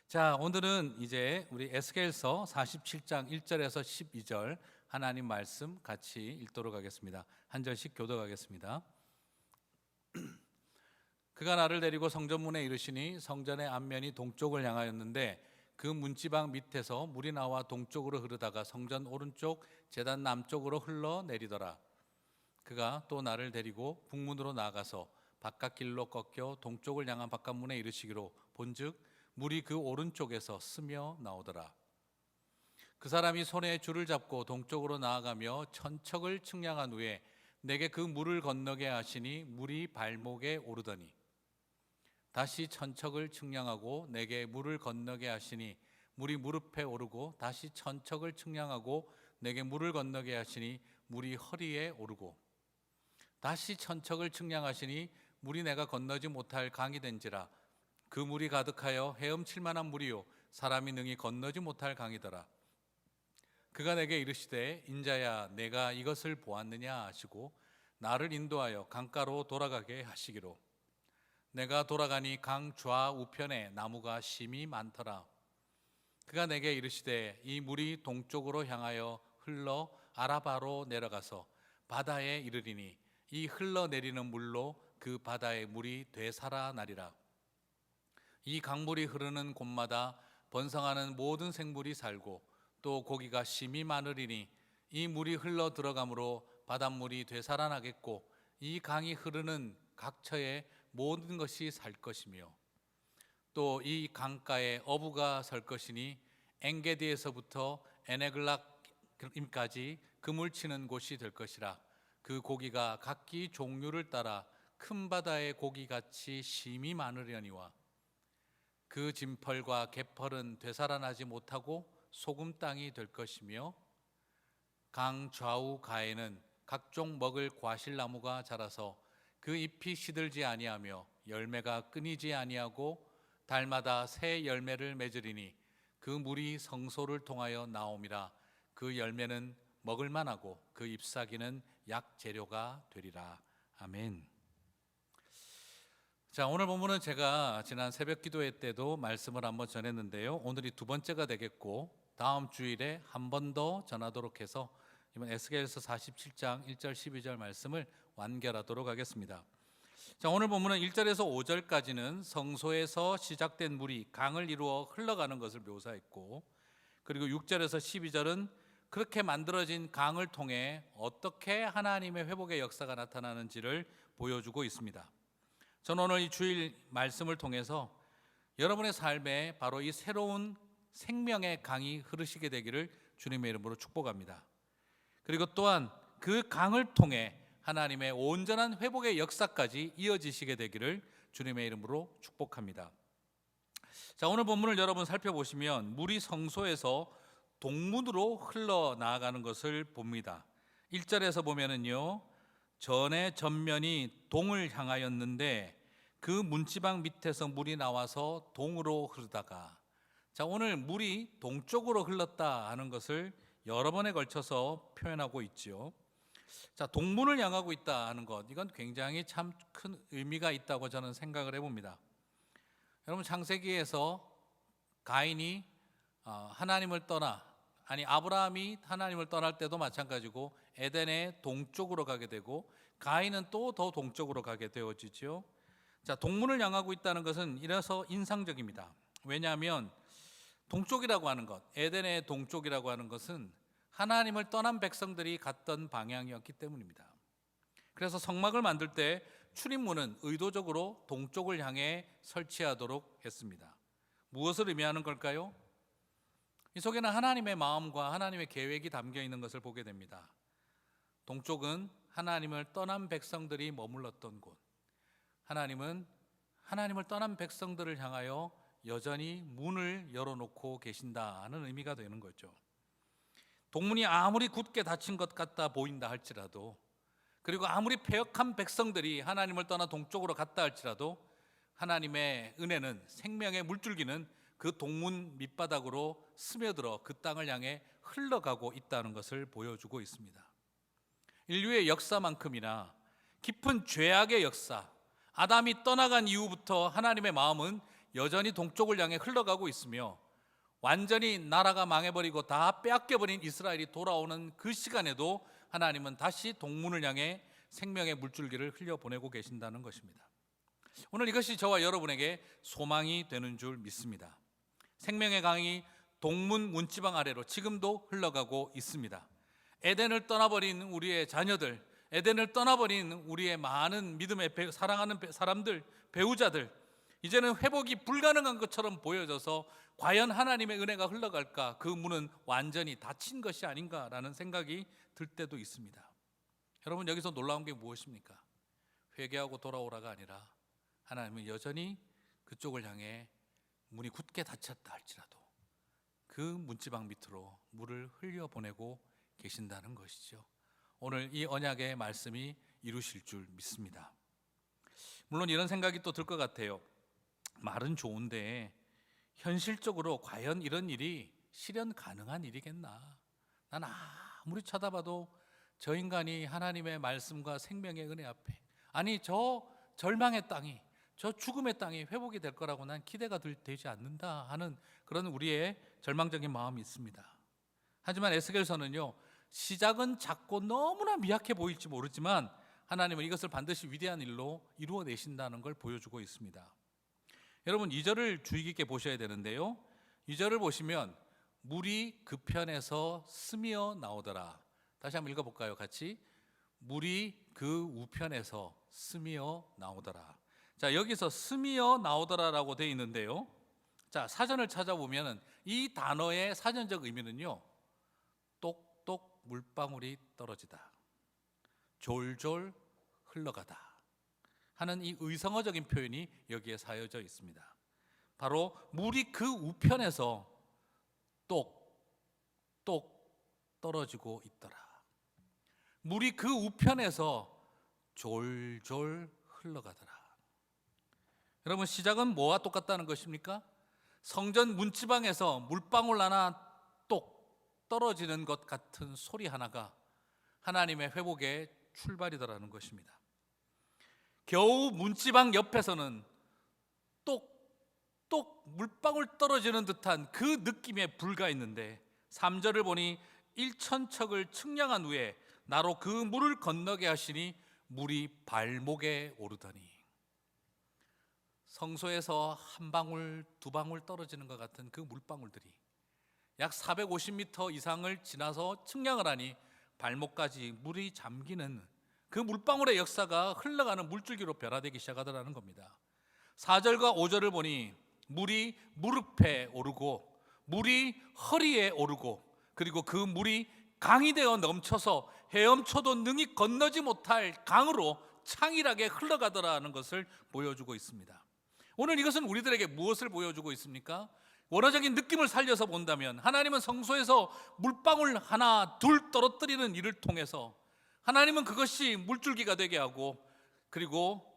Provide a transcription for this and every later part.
자, 오늘은 이제 우리 에스겔서 47장 1절에서 12절 하나님 말씀 같이 읽도록 하겠습니다. 한 절씩 교독하겠습니다. 그가 나를 데리고 성전문에 이르시니 성전의 앞면이 동쪽을 향하였는데 그 문지방 밑에서 물이 나와 동쪽으로 흐르다가 성전 오른쪽 제단 남쪽으로 흘러내리더라. 그가 또 나를 데리고 북문으로 나아가서 바깥길로 꺾여 동쪽을 향한 바깥문에 이르시기로 본즉 물이 그 오른쪽에서 스며 나오더라. 그 사람이 손에 줄을 잡고 동쪽으로 나아가며 천척을 측량한 후에 내게 그 물을 건너게 하시니 물이 발목에 오르더니 다시 천척을 측량하고 내게 물을 건너게 하시니 물이 무릎에 오르고 다시 천척을 측량하고 내게 물을 건너게 하시니 물이 허리에 오르고 다시 천척을 측량하시니 물이 내가 건너지 못할 강이 된지라. 그 물이 가득하여 헤엄칠 만한 물이요 사람이 능히 건너지 못할 강이더라. 그가 내게 이르시되 인자야 내가 이것을 보았느냐 하시고 나를 인도하여 강가로 돌아가게 하시기로. 내가 돌아가니 강 좌우편에 나무가 심이 많더라. 그가 내게 이르시되 이 물이 동쪽으로 향하여 흘러 아라바로 내려가서 바다에 이르리니 이 흘러내리는 물로 그 바다의 물이 되살아나리라. 이 강물이 흐르는 곳마다 번성하는 모든 생물이 살고 또 고기가 심이 많으리니 이 물이 흘러 들어가므로 바닷물이 되살아나겠고 이 강이 흐르는 각처에 모든 것이 살 것이며 또 이 강가에 어부가 설 것이니 엔게디에서부터 에네글락임까지 그물 치는 곳이 될 것이라. 그 고기가 각기 종류를 따라 큰 바다의 고기같이 심이 많으려니와 그 진펄과 갯펄은 되살아나지 못하고 소금 땅이 될 것이며 강 좌우 가에는 각종 먹을 과실나무가 자라서 그 잎이 시들지 아니하며 열매가 끊이지 아니하고 달마다 새 열매를 맺으리니 그 물이 성소를 통하여 나옴이라. 그 열매는 먹을 만하고 그 잎사귀는 약재료가 되리라. 아멘. 자, 오늘 본문은 제가 지난 새벽 기도회 때도 말씀을 한번 전했는데요. 오늘이 두 번째가 되겠고 다음 주일에 한 번 더 전하도록 해서 이번 에스겔서 47장 1절 12절 말씀을 완결하도록 하겠습니다. 자, 오늘 본문은 1절에서 5절까지는 성소에서 시작된 물이 강을 이루어 흘러가는 것을 묘사했고, 그리고 6절에서 12절은 그렇게 만들어진 강을 통해 어떻게 하나님의 회복의 역사가 나타나는지를 보여주고 있습니다. 저는 오늘 이 주일 말씀을 통해서 여러분의 삶에 바로 이 새로운 생명의 강이 흐르시게 되기를 주님의 이름으로 축복합니다. 그리고 또한 그 강을 통해 하나님의 온전한 회복의 역사까지 이어지시게 되기를 주님의 이름으로 축복합니다. 자, 오늘 본문을 여러분 살펴보시면 물이 성소에서 동문으로 흘러나가는 것을 봅니다. 1절에서 보면은요, 전의 전면이 동을 향하였는데 그 문지방 밑에서 물이 나와서 동으로 흐르다가, 자, 오늘 물이 동쪽으로 흘렀다 하는 것을 여러 번에 걸쳐서 표현하고 있죠. 자, 동문을 향하고 있다 하는 것, 이건 굉장히 참 큰 의미가 있다고 저는 생각을 해봅니다. 여러분, 창세기에서 가인이 하나님을 떠나, 아브라함이 하나님을 떠날 때도 마찬가지고 에덴의 동쪽으로 가게 되고 가인은 또 더 동쪽으로 가게 되어지죠. 자, 동문을 향하고 있다는 것은 이래서 인상적입니다. 왜냐하면 동쪽이라고 하는 것, 에덴의 동쪽이라고 하는 것은 하나님을 떠난 백성들이 갔던 방향이었기 때문입니다. 그래서 성막을 만들 때 출입문은 의도적으로 동쪽을 향해 설치하도록 했습니다. 무엇을 의미하는 걸까요? 이 속에는 하나님의 마음과 하나님의 계획이 담겨 있는 것을 보게 됩니다. 동쪽은 하나님을 떠난 백성들이 머물렀던 곳, 하나님은 하나님을 떠난 백성들을 향하여 여전히 문을 열어놓고 계신다는 의미가 되는 거죠. 동문이 아무리 굳게 닫힌 것 같다 보인다 할지라도, 그리고 아무리 패역한 백성들이 하나님을 떠나 동쪽으로 갔다 할지라도 하나님의 은혜는, 생명의 물줄기는 그 동문 밑바닥으로 스며들어 그 땅을 향해 흘러가고 있다는 것을 보여주고 있습니다. 인류의 역사만큼이나 깊은 죄악의 역사, 아담이 떠나간 이후부터 하나님의 마음은 여전히 동쪽을 향해 흘러가고 있으며 완전히 나라가 망해버리고 다 빼앗겨버린 이스라엘이 돌아오는 그 시간에도 하나님은 다시 동문을 향해 생명의 물줄기를 흘려보내고 계신다는 것입니다. 오늘 이것이 저와 여러분에게 소망이 되는 줄 믿습니다. 생명의 강이 동문 문지방 아래로 지금도 흘러가고 있습니다. 에덴을 떠나버린 우리의 자녀들, 에덴을 떠나버린 우리의 많은 믿음의 사랑하는 사람들, 배우자들, 이제는 회복이 불가능한 것처럼 보여져서 과연 하나님의 은혜가 흘러갈까? 그 문은 완전히 닫힌 것이 아닌가라는 생각이 들 때도 있습니다. 여러분, 여기서 놀라운 게 무엇입니까? 회개하고 돌아오라가 아니라 하나님은 여전히 그쪽을 향해 문이 굳게 닫혔다 할지라도 그 문지방 밑으로 물을 흘려보내고 계신다는 것이죠. 오늘 이 언약의 말씀이 이루실 줄 믿습니다. 물론 이런 생각이 또 들 것 같아요. 말은 좋은데 현실적으로 과연 이런 일이 실현 가능한 일이겠나? 난 아무리 쳐다봐도 저 인간이 하나님의 말씀과 생명의 은혜 앞에, 아니 저 절망의 땅이, 저 죽음의 땅이 회복이 될 거라고 난 기대가 되지 않는다 하는 그런 우리의 절망적인 마음이 있습니다. 하지만 에스겔서는요, 시작은 작고 너무나 미약해 보일지 모르지만 하나님은 이것을 반드시 위대한 일로 이루어내신다는 걸 보여주고 있습니다. 여러분, 2절을 주의 깊게 보셔야 되는데요, 2절을 보시면 물이 그 편에서 스며 나오더라. 다시 한번 읽어볼까요? 같이. 물이 그 우편에서 스며 나오더라. 자, 여기서 스며 나오더라라고 되어 있는데요, 자, 사전을 찾아보면 이 단어의 사전적 의미는요, 똑똑 물방울이 떨어지다, 졸졸 흘러가다 하는 이 의성어적인 표현이 여기에 사여져 있습니다. 바로 물이 그 우편에서 똑똑 떨어지고 있더라. 물이 그 우편에서 졸졸 흘러가더라. 여러분, 시작은 뭐와 똑같다는 것입니까? 성전 문지방에서 물방울 하나 똑 떨어지는 것 같은 소리 하나가 하나님의 회복의 출발이더라는 것입니다. 겨우 문지방 옆에서는 똑똑 물방울 떨어지는 듯한 그 느낌에 불과했는데 3절을 보니 일천척을 측량한 후에 나로 그 물을 건너게 하시니 물이 발목에 오르더니, 성소에서 한 방울 두 방울 떨어지는 것 같은 그 물방울들이 약 450m 이상을 지나서 측량을 하니 발목까지 물이 잠기는 그 물방울의 역사가 흘러가는 물줄기로 변화되기 시작하더라는 겁니다. 4절과 5절을 보니 물이 무릎에 오르고 물이 허리에 오르고, 그리고 그 물이 강이 되어 넘쳐서 헤엄쳐도 능히 건너지 못할 강으로 창일하게 흘러가더라는 것을 보여주고 있습니다. 오늘 이것은 우리들에게 무엇을 보여주고 있습니까? 원어적인 느낌을 살려서 본다면 하나님은 성소에서 물방울 하나 둘 떨어뜨리는 일을 통해서 하나님은 그것이 물줄기가 되게 하고, 그리고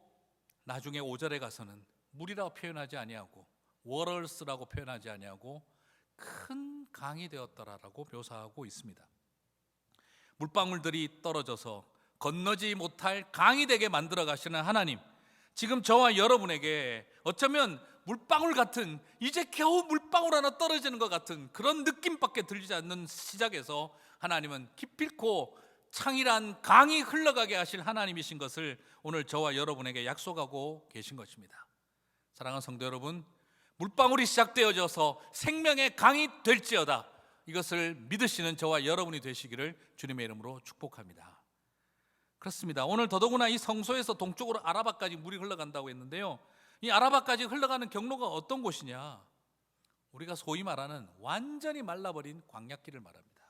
나중에 5절에 가서는 물이라고 표현하지 아니하고 waters라고 표현하지 아니하고 큰 강이 되었더라라고 묘사하고 있습니다. 물방울들이 떨어져서 건너지 못할 강이 되게 만들어 가시는 하나님, 지금 저와 여러분에게 어쩌면 물방울 같은, 이제 겨우 물방울 하나 떨어지는 것 같은 그런 느낌밖에 들리지 않는 시작에서 하나님은 기필코 창일한 강이 흘러가게 하실 하나님이신 것을 오늘 저와 여러분에게 약속하고 계신 것입니다. 사랑하는 성도 여러분, 물방울이 시작되어져서 생명의 강이 될지어다, 이것을 믿으시는 저와 여러분이 되시기를 주님의 이름으로 축복합니다. 그렇습니다. 오늘 더더구나 이 성소에서 동쪽으로 아라바까지 물이 흘러간다고 했는데요, 이 아라바까지 흘러가는 경로가 어떤 곳이냐? 우리가 소위 말하는 완전히 말라버린 광야길을 말합니다.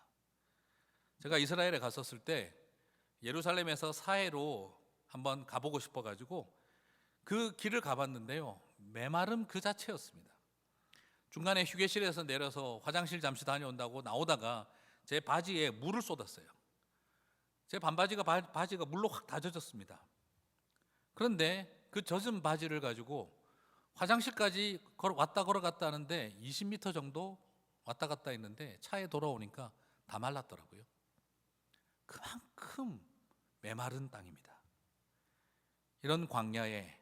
제가 이스라엘에 갔었을 때 예루살렘에서 사해로 한번 가보고 싶어가지고 그 길을 가봤는데요, 메마름 그 자체였습니다. 중간에 휴게실에서 내려서 화장실 잠시 다녀온다고 나오다가 제 바지에 물을 쏟았어요. 제 반바지가 바지가 물로 확 다 젖었습니다. 그런데 그 젖은 바지를 가지고 화장실까지 왔다 걸어갔다 하는데 20m 정도 왔다 갔다 했는데 차에 돌아오니까 다 말랐더라고요. 그만큼 메마른 땅입니다. 이런 광야에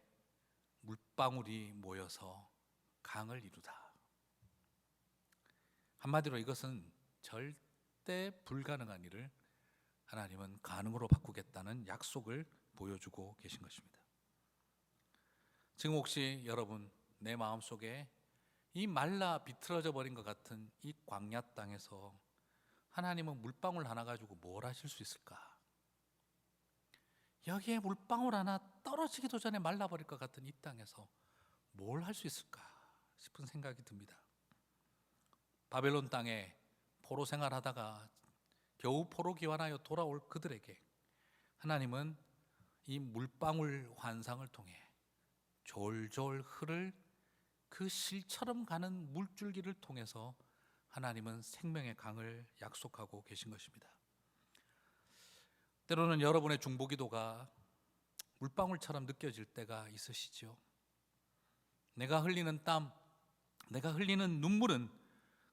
물방울이 모여서 강을 이루다. 한마디로 이것은 절대 불가능한 일을 하나님은 가능으로 바꾸겠다는 약속을 보여주고 계신 것입니다. 지금 혹시 여러분 내 마음속에 이 말라 비틀어져 버린 것 같은 이 광야 땅에서 하나님은 물방울 하나 가지고 뭘 하실 수 있을까? 여기에 물방울 하나 떨어지기도 전에 말라버릴 것 같은 이 땅에서 뭘 할 수 있을까 싶은 생각이 듭니다. 바벨론 땅에 포로 생활하다가 겨우 포로 귀환하여 돌아올 그들에게 하나님은 이 물방울 환상을 통해 졸졸 흐를 그 실처럼 가는 물줄기를 통해서 하나님은 생명의 강을 약속하고 계신 것입니다. 때로는 여러분의 중보기도가 물방울처럼 느껴질 때가 있으시지요. 내가 흘리는 땀, 내가 흘리는 눈물은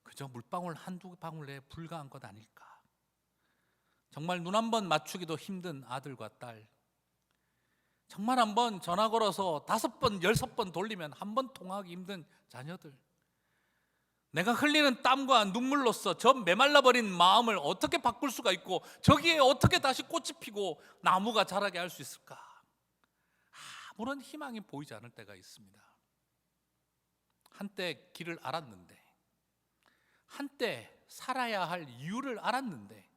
그저 물방울 한두 방울에 불과한 것 아닐까. 정말 눈 한 번 맞추기도 힘든 아들과 딸, 정말 한번 전화 걸어서 5번, 10번 돌리면 한 번 통화하기 힘든 자녀들, 내가 흘리는 땀과 눈물로써 저 메말라버린 마음을 어떻게 바꿀 수가 있고 저기에 어떻게 다시 꽃이 피고 나무가 자라게 할 수 있을까? 아무런 희망이 보이지 않을 때가 있습니다. 한때 길을 알았는데, 한때 살아야 할 이유를 알았는데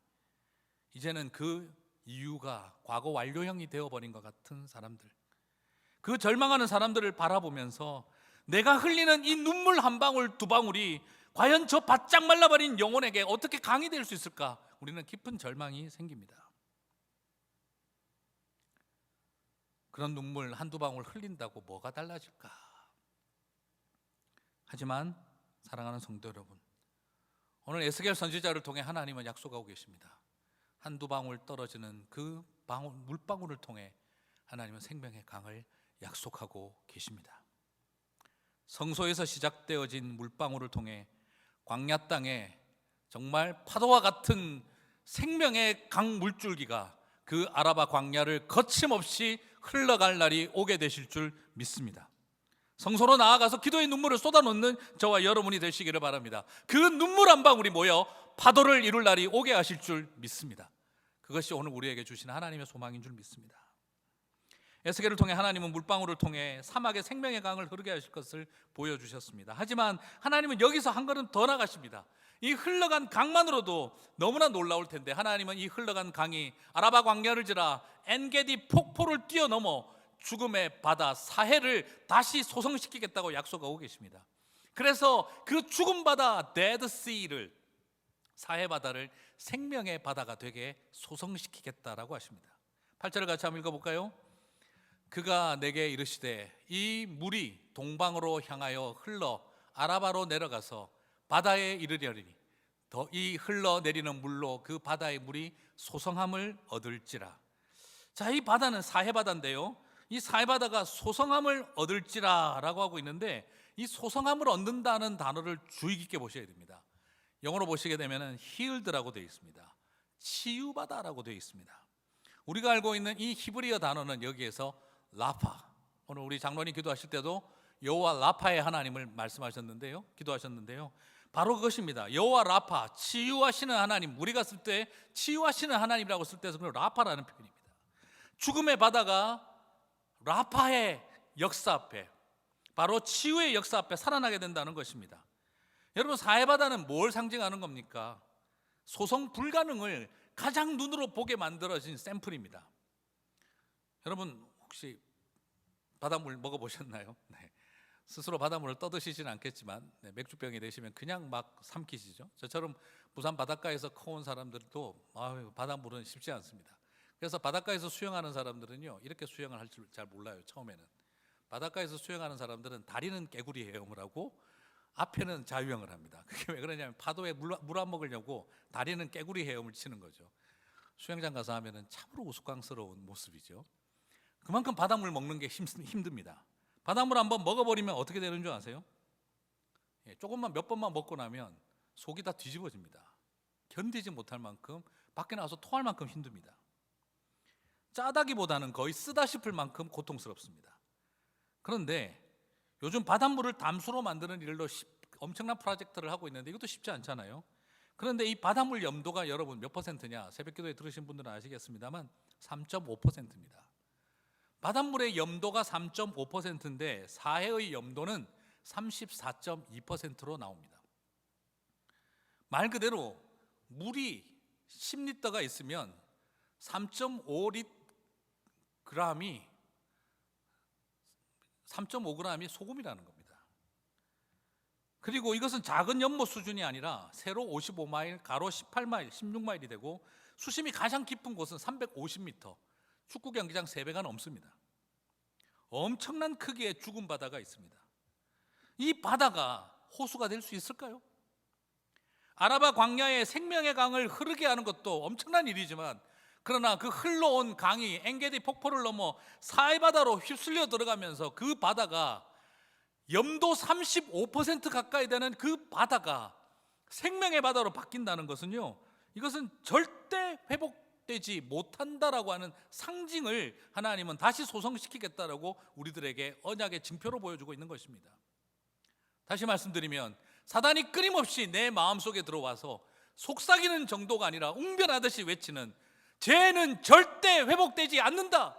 이제는 그 이유가 과거 완료형이 되어버린 것 같은 사람들, 그 절망하는 사람들을 바라보면서 내가 흘리는 이 눈물 한 방울 두 방울이 과연 저 바짝 말라버린 영혼에게 어떻게 강이 될 수 있을까? 우리는 깊은 절망이 생깁니다. 그런 눈물 한두 방울 흘린다고 뭐가 달라질까? 하지만 사랑하는 성도 여러분, 오늘 에스겔 선지자를 통해 하나님은 약속하고 계십니다. 한두 방울 떨어지는 그 물방울을 통해 하나님은 생명의 강을 약속하고 계십니다. 성소에서 시작되어진 물방울을 통해 광야 땅에 정말 파도와 같은 생명의 강 물줄기가 그 아라바 광야를 거침없이 흘러갈 날이 오게 되실 줄 믿습니다. 성소로 나아가서 기도의 눈물을 쏟아놓는 저와 여러분이 되시기를 바랍니다. 그 눈물 한 방울이 모여 파도를 이룰 날이 오게 하실 줄 믿습니다. 그것이 오늘 우리에게 주시는 하나님의 소망인 줄 믿습니다. 에스겔을 통해 하나님은 물방울을 통해 사막의 생명의 강을 흐르게 하실 것을 보여주셨습니다. 하지만 하나님은 여기서 한 걸음 더 나가십니다. 이 흘러간 강만으로도 너무나 놀라울 텐데 하나님은 이 흘러간 강이 아라바 광야를 지나 엔게디 폭포를 뛰어넘어 죽음의 바다 사해를 다시 소성시키겠다고 약속하고 계십니다. 그래서 그 죽음 바다 데드시를, 사해 바다를 생명의 바다가 되게 소성시키겠다라고 하십니다. 8절을 같이 한번 읽어볼까요? 그가 내게 이르시되 이 물이 동방으로 향하여 흘러 아라바로 내려가서 바다에 이르려니 더 이 흘러내리는 물로 그 바다의 물이 소성함을 얻을지라. 자, 이 바다는 사해바다인데요, 이 사해바다가 소성함을 얻을지라 라고 하고 있는데, 이 소성함을 얻는다는 단어를 주의 깊게 보셔야 됩니다. 영어로 보시게 되면 healed라고 되어 있습니다. 치유바다라고 되어 있습니다. 우리가 알고 있는 이 히브리어 단어는 여기에서 라파, 오늘 우리 장로님 기도하실 때도 여호와 라파의 하나님을 말씀하셨는데요, 기도하셨는데요, 바로 그것입니다. 여호와 라파, 치유하시는 하나님. 우리가 쓸 때 치유하시는 하나님이라고 쓸 때에서 라파라는 표현입니다. 죽음의 바다가 라파의 역사 앞에, 바로 치유의 역사 앞에 살아나게 된다는 것입니다. 여러분, 사해바다는 뭘 상징하는 겁니까? 소성 불가능을 가장 눈으로 보게 만들어진 샘플입니다. 여러분 혹시 바닷물 먹어보셨나요? 네. 스스로 바닷물을 떠드시지는 않겠지만 맥주병이 되시면 그냥 막 삼키시죠. 저처럼 부산 바닷가에서 커온 사람들도 바닷물은 쉽지 않습니다. 그래서 바닷가에서 수영하는 사람들은요, 이렇게 수영을 할 줄 잘 몰라요. 처음에는 바닷가에서 수영하는 사람들은 다리는 깨구리 헤엄을 하고 앞에는 자유형을 합니다. 그게 왜 그러냐면 파도에 물 안 먹으려고 다리는 깨구리 헤엄을 치는 거죠. 수영장 가서 하면은 참으로 우스꽝스러운 모습이죠. 그만큼 바닷물 먹는 게 힘듭니다. 바닷물 한번 먹어버리면 어떻게 되는 줄 아세요? 조금만 몇 번만 먹고 나면 속이 다 뒤집어집니다. 견디지 못할 만큼, 밖에 나와서 토할 만큼 힘듭니다. 짜다기보다는 거의 쓰다 싶을 만큼 고통스럽습니다. 그런데 요즘 바닷물을 담수로 만드는 일로 엄청난 프로젝트를 하고 있는데 이것도 쉽지 않잖아요. 그런데 이 바닷물 염도가 여러분 몇 퍼센트냐? 새벽기도에 들으신 분들은 아시겠습니다만 3.5%입니다. 바닷물의 염도가 3.5%인데 사해의 염도는 34.2%로 나옵니다. 말 그대로 물이 10리터가 있으면 3.5g이 소금이라는 겁니다. 그리고 이것은 작은 연못 수준이 아니라 세로 55마일, 가로 18마일, 16마일이 되고 수심이 가장 깊은 곳은 350m, 축구 경기장 3배가 넘습니다. 엄청난 크기의 죽은 바다가 있습니다. 이 바다가 호수가 될 수 있을까요? 아라바 광야에 생명의 강을 흐르게 하는 것도 엄청난 일이지만 그러나 그 흘러온 강이 엔게디 폭포를 넘어 사해바다로 휩쓸려 들어가면서 그 바다가 염도 35% 가까이 되는 그 바다가 생명의 바다로 바뀐다는 것은요, 이것은 절대 회복되지 못한다라고 하는 상징을 하나님은 다시 소성시키겠다라고 우리들에게 언약의 징표로 보여주고 있는 것입니다. 다시 말씀드리면 사단이 끊임없이 내 마음속에 들어와서 속삭이는 정도가 아니라 웅변하듯이 외치는, 죄는 절대 회복되지 않는다,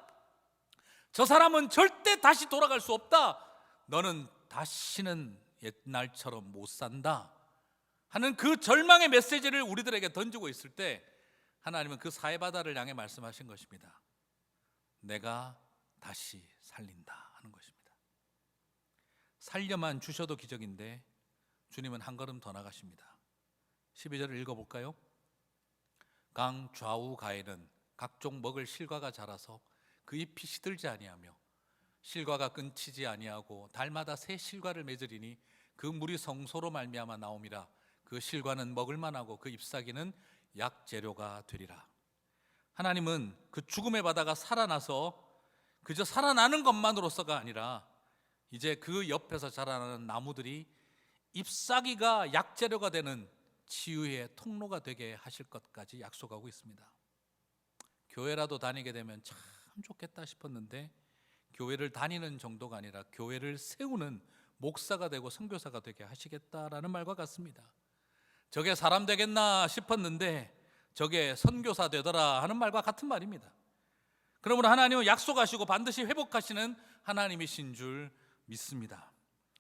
저 사람은 절대 다시 돌아갈 수 없다, 너는 다시는 옛날처럼 못 산다 하는 그 절망의 메시지를 우리들에게 던지고 있을 때 하나님은 그 사해바다를 향해 말씀하신 것입니다. 내가 다시 살린다 하는 것입니다. 살려만 주셔도 기적인데 주님은 한 걸음 더 나가십니다. 12절을 읽어볼까요? 강 좌우 가에는 각종 먹을 실과가 자라서 그 잎이 시들지 아니하며 실과가 끊치지 아니하고 달마다 새 실과를 맺으리니 그 물이 성소로 말미암아 나옴이라. 그 실과는 먹을만하고 그 잎사귀는 약재료가 되리라. 하나님은 그 죽음의 바다가 살아나서 그저 살아나는 것만으로서가 아니라 이제 그 옆에서 자라나는 나무들이 잎사귀가 약재료가 되는 치유의 통로가 되게 하실 것까지 약속하고 있습니다. 교회라도 다니게 되면 참 좋겠다 싶었는데 교회를 다니는 정도가 아니라 교회를 세우는 목사가 되고 선교사가 되게 하시겠다라는 말과 같습니다. 저게 사람 되겠나 싶었는데 저게 선교사 되더라 하는 말과 같은 말입니다. 그러므로 하나님은 약속하시고 반드시 회복하시는 하나님이신 줄 믿습니다.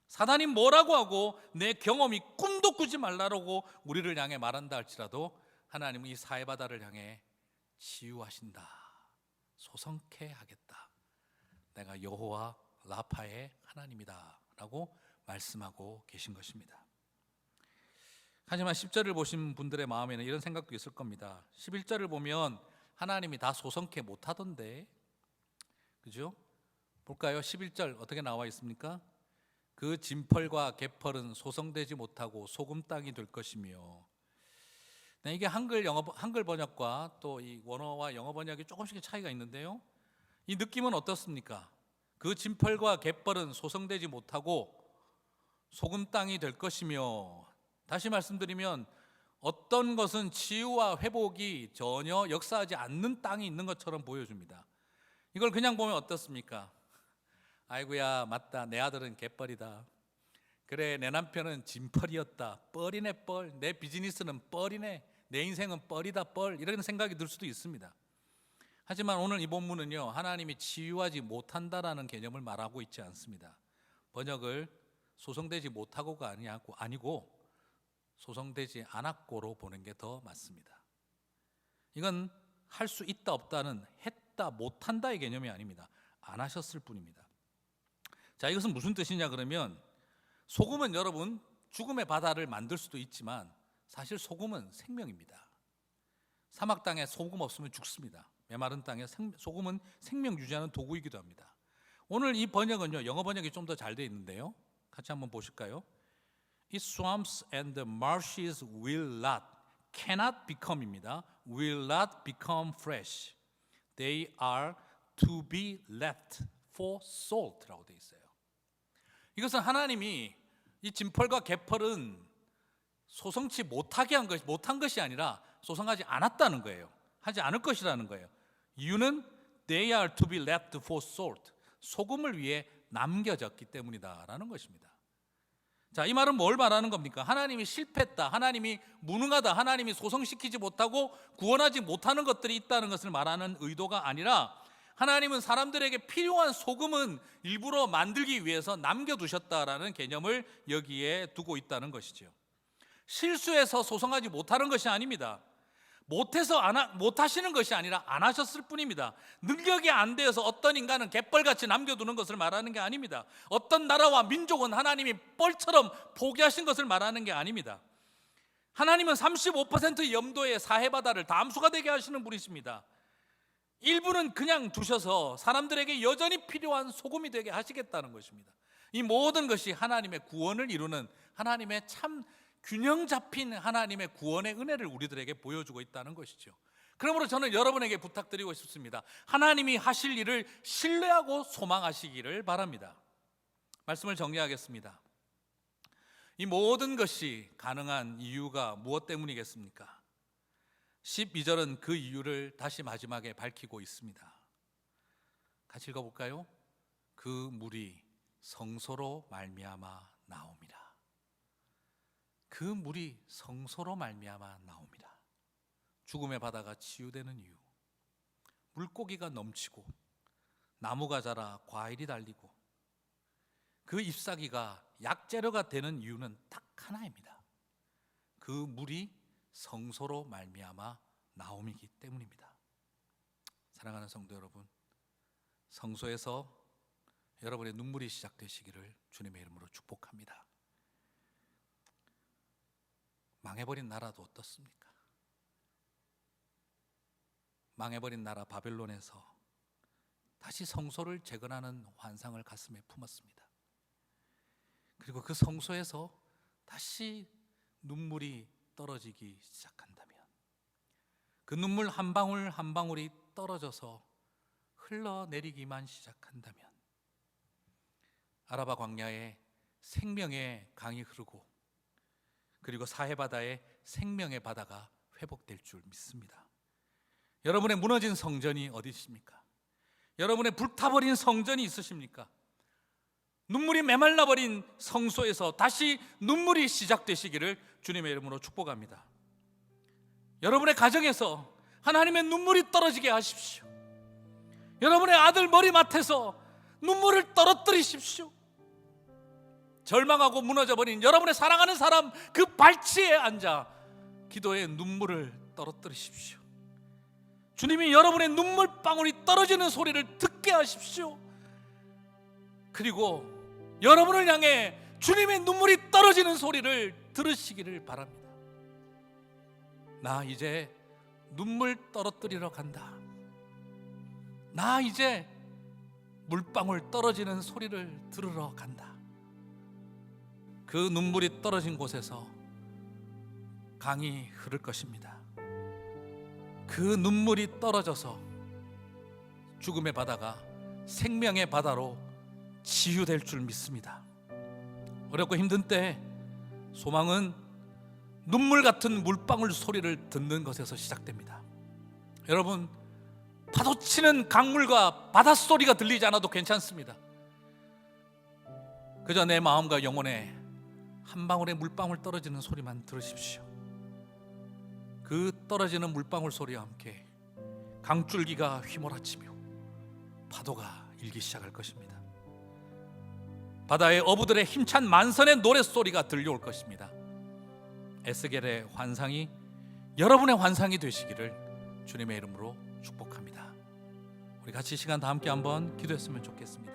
사단이 뭐라고 하고 내 경험이 꿈도 꾸지 말라고 우리를 향해 말한다 할지라도 하나님은 이 사해바다를 향해 치유하신다, 소성케 하겠다, 내가 여호와 라파의 하나님이다 라고 말씀하고 계신 것입니다. 하지만 10절을 보신 분들의 마음에는 이런 생각도 있을 겁니다. 11절을 보면 하나님이 다 소성케 못하던데, 그죠? 볼까요? 11절 어떻게 나와 있습니까? 그 진펄과 개펄은 소성되지 못하고 소금 땅이 될 것이며. 네, 이게 한글 번역과 또 이 원어와 영어 번역이 조금씩 차이가 있는데요, 이 느낌은 어떻습니까? 그 진펄과 개펄은 소성되지 못하고 소금 땅이 될 것이며. 다시 말씀드리면 어떤 것은 치유와 회복이 전혀 역사하지 않는 땅이 있는 것처럼 보여줍니다. 이걸 그냥 보면 어떻습니까? 아이고야, 맞다, 내 아들은 개뻘이다, 그래 내 남편은 진펄이었다, 뻘이네 뻘, 내 비즈니스는 뻘이네, 내 인생은 뻘이다 뻘, 이런 생각이 들 수도 있습니다. 하지만 오늘 이 본문은요, 하나님이 치유하지 못한다라는 개념을 말하고 있지 않습니다. 번역을 소성되지 못하고가 아니고 소성되지 않았고로 보는 게 더 맞습니다. 이건 할 수 있다 없다는 했다 못한다의 개념이 아닙니다. 안 하셨을 뿐입니다. 자, 이것은 무슨 뜻이냐 그러면, 소금은 여러분 죽음의 바다를 만들 수도 있지만 사실 소금은 생명입니다. 사막 땅에 소금 없으면 죽습니다. 메마른 땅에 소금은 생명 유지하는 도구이기도 합니다. 오늘 이 번역은요, 영어 번역이 좀 더 잘 되어 있는데요, 같이 한번 보실까요? Its swamps and the marshes cannot become입니다. will not become fresh. They are to be left for salt라고 되어 있어요. 이것은 하나님이 이 진펄과 개펄은 소성치 못한 것이 아니라 소성하지 않았다는 거예요. 하지 않을 것이라는 거예요. 이유는 they are to be left for salt. 소금을 위해 남겨졌기 때문이다라는 것입니다. 자, 이 말은 뭘 말하는 겁니까? 하나님이 실패했다, 하나님이 무능하다, 하나님이 소성시키지 못하고 구원하지 못하는 것들이 있다는 것을 말하는 의도가 아니라, 하나님은 사람들에게 필요한 소금은 일부러 만들기 위해서 남겨두셨다라는 개념을 여기에 두고 있다는 것이죠. 실수해서 소성하지 못하는 것이 아닙니다. 못하시는 것이 아니라 안 하셨을 뿐입니다. 능력이 안 되어서 어떤 인간은 갯벌같이 남겨두는 것을 말하는 게 아닙니다. 어떤 나라와 민족은 하나님이 뻘처럼 포기하신 것을 말하는 게 아닙니다. 하나님은 35% 염도의 사해바다를 담수가 되게 하시는 분이십니다. 일부는 그냥 두셔서 사람들에게 여전히 필요한 소금이 되게 하시겠다는 것입니다. 이 모든 것이 하나님의 구원을 이루는, 하나님의 참 균형 잡힌 하나님의 구원의 은혜를 우리들에게 보여주고 있다는 것이죠. 그러므로 저는 여러분에게 부탁드리고 싶습니다. 하나님이 하실 일을 신뢰하고 소망하시기를 바랍니다. 말씀을 정리하겠습니다. 이 모든 것이 가능한 이유가 무엇 때문이겠습니까? 12절은 그 이유를 다시 마지막에 밝히고 있습니다. 같이 읽어볼까요? 그 물이 성소로 말미암아 나옵니다. 그 물이 성소로 말미암아 나옵니다. 죽음의 바다가 치유되는 이유, 물고기가 넘치고 나무가 자라 과일이 달리고 그 잎사귀가 약재료가 되는 이유는 딱 하나입니다. 그 물이 성소로 말미암아 나옴이기 때문입니다. 사랑하는 성도 여러분, 성소에서 여러분의 눈물이 시작되시기를 주님의 이름으로 축복합니다. 망해버린 나라도 어떻습니까? 망해버린 나라 바벨론에서 다시 성소를 재건하는 환상을 가슴에 품었습니다. 그리고 그 성소에서 다시 눈물이 떨어지기 시작한다면, 그 눈물 한 방울 한 방울이 떨어져서 흘러내리기만 시작한다면, 아라바 광야에 생명의 강이 흐르고 그리고 사해바다에 생명의 바다가 회복될 줄 믿습니다. 여러분의 무너진 성전이 어디 있습니까? 여러분의 불타버린 성전이 있으십니까? 눈물이 메말라버린 성소에서 다시 눈물이 시작되시기를 주님의 이름으로 축복합니다. 여러분의 가정에서 하나님의 눈물이 떨어지게 하십시오. 여러분의 아들 머리맡에서 눈물을 떨어뜨리십시오. 절망하고 무너져버린 여러분의 사랑하는 사람 그 발치에 앉아 기도의 눈물을 떨어뜨리십시오. 주님이 여러분의 눈물방울이 떨어지는 소리를 듣게 하십시오. 그리고 여러분을 향해 주님의 눈물이 떨어지는 소리를 들으시기를 바랍니다. 나 이제 눈물 떨어뜨리러 간다. 나 이제 물방울 떨어지는 소리를 들으러 간다. 그 눈물이 떨어진 곳에서 강이 흐를 것입니다. 그 눈물이 떨어져서 죽음의 바다가 생명의 바다로 치유될 줄 믿습니다. 어렵고 힘든 때 소망은 눈물 같은 물방울 소리를 듣는 것에서 시작됩니다. 여러분, 파도치는 강물과 바닷소리가 들리지 않아도 괜찮습니다. 그저 내 마음과 영혼에 한 방울의 물방울 떨어지는 소리만 들으십시오. 그 떨어지는 물방울 소리와 함께 강줄기가 휘몰아치며 파도가 일기 시작할 것입니다. 바다의 어부들의 힘찬 만선의 노랫소리가 들려올 것입니다. 에스겔의 환상이 여러분의 환상이 되시기를 주님의 이름으로 축복합니다. 우리 같이 시간 다 함께 한번 기도했으면 좋겠습니다.